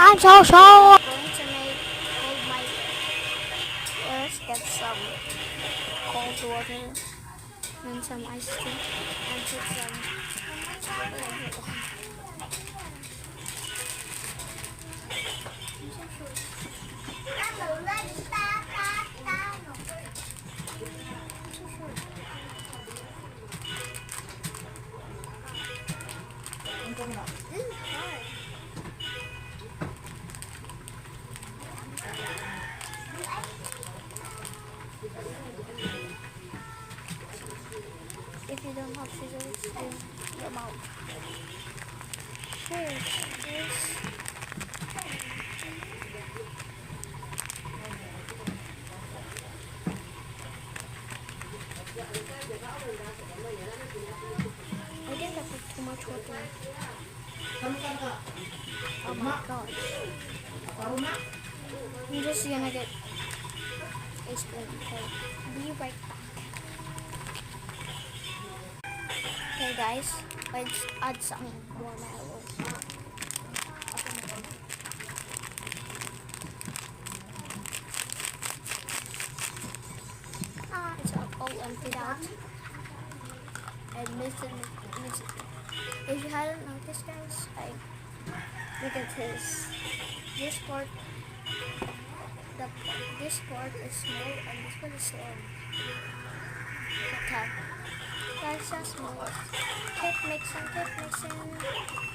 I'm so sorry. I'm going to make hold my earth, get some cold water and some iced tea and put some if you don't have scissors, use your mouth. Scissors. I think I put too much water. Oh my gosh. I'm just gonna get a spoon. Okay, be right back. Okay guys, let's add some more marrow. It's all emptied out. And mix it. If you hadn't noticed guys, look at this part. This part is small and this one is long. Okay. Guys, just mix. Keep mixing.